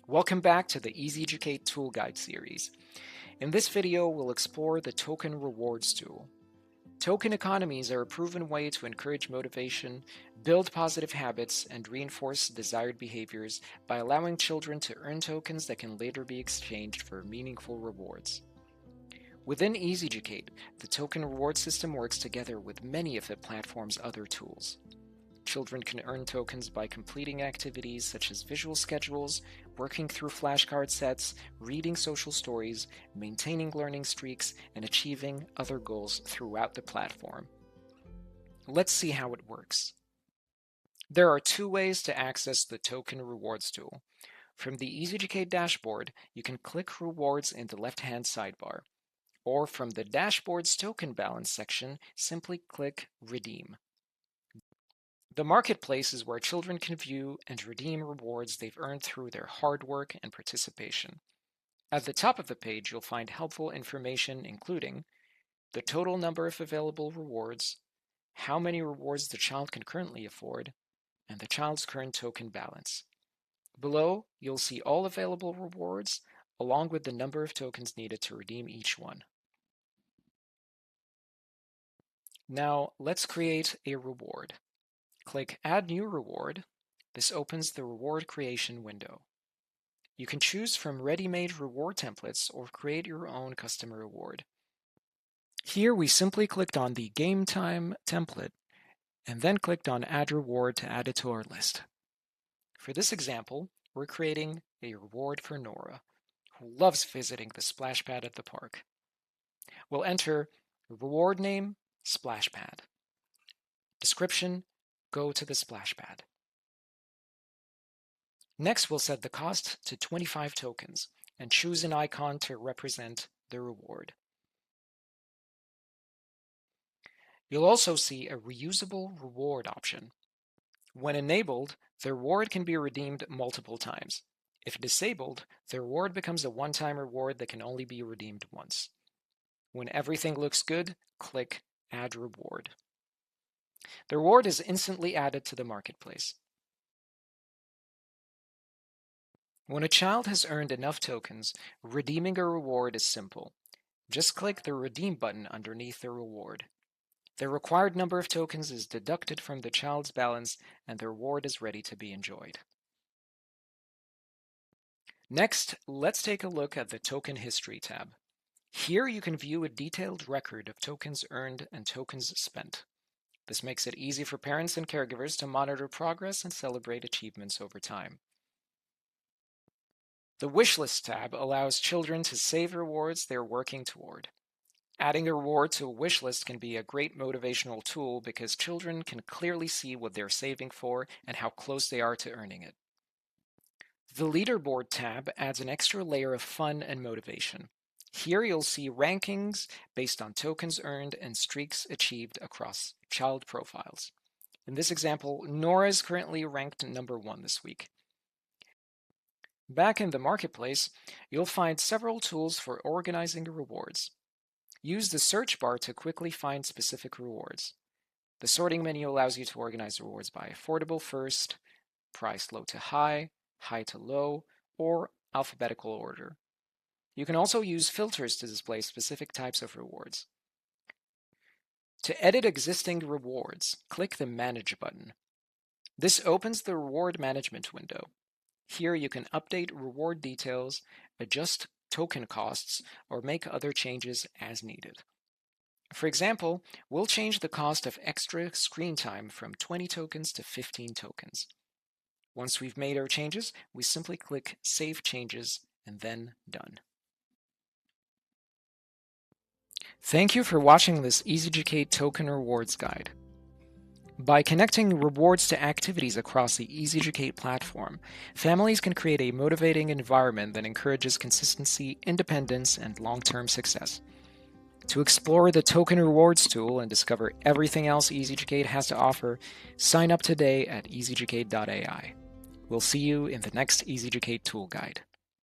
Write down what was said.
Welcome back to the EZducate Tool Guide series. In this video, we'll explore the Token Rewards tool. Token economies are a proven way to encourage motivation, build positive habits, and reinforce desired behaviors by allowing children to earn tokens that can later be exchanged for meaningful rewards. Within EZducate, the token reward system works together with many of the platform's other tools. Children can earn tokens by completing activities such as visual schedules, working through flashcard sets, reading social stories, maintaining learning streaks, and achieving other goals throughout the platform. Let's see how it works. There are two ways to access the Token Rewards tool. From the EZducate dashboard, you can click Rewards in the left-hand sidebar, or from the dashboard's Token Balance section, simply click Redeem. The marketplace is where children can view and redeem rewards they've earned through their hard work and participation. At the top of the page, you'll find helpful information including the total number of available rewards, how many rewards the child can currently afford, and the child's current token balance. Below, you'll see all available rewards, along with the number of tokens needed to redeem each one. Now, let's create a reward. Click Add New Reward. This opens the reward creation window. You can choose from ready-made reward templates or create your own custom reward. Here we simply clicked on the Game Time template and then clicked on Add Reward to add it to our list. For this example, we're creating a reward for Nora, who loves visiting the splash pad at the park. We'll enter reward name, splash pad. Description, go to the splash pad. Next, we'll set the cost to 25 tokens and choose an icon to represent the reward. You'll also see a reusable reward option. When enabled, the reward can be redeemed multiple times. If disabled, the reward becomes a one-time reward that can only be redeemed once. When everything looks good, click Add Reward. The reward is instantly added to the marketplace. When a child has earned enough tokens, redeeming a reward is simple. Just click the Redeem button underneath the reward. The required number of tokens is deducted from the child's balance, and the reward is ready to be enjoyed. Next, let's take a look at the Token History tab. Here you can view a detailed record of tokens earned and tokens spent. This makes it easy for parents and caregivers to monitor progress and celebrate achievements over time. The Wishlist tab allows children to save rewards they're working toward. Adding a reward to a wish list can be a great motivational tool because children can clearly see what they're saving for and how close they are to earning it. The Leaderboard tab adds an extra layer of fun and motivation. Here you'll see rankings based on tokens earned and streaks achieved across child profiles. In this example, Nora is currently ranked number 1 this week. Back in the marketplace, you'll find several tools for organizing rewards. Use the search bar to quickly find specific rewards. The sorting menu allows you to organize rewards by affordable first, price low to high, high to low, or alphabetical order. You can also use filters to display specific types of rewards. To edit existing rewards, click the Manage button. This opens the Reward Management window. Here you can update reward details, adjust token costs, or make other changes as needed. For example, we'll change the cost of extra screen time from 20 tokens to 15 tokens. Once we've made our changes, we simply click Save Changes and then Done. Thank you for watching this EZducate Token Rewards Guide. By connecting rewards to activities across the EZducate platform, families can create a motivating environment that encourages consistency, independence, and long-term success. To explore the Token Rewards tool and discover everything else EZducate has to offer, sign up today at EZducate.ai. We'll see you in the next EZducate Tool Guide.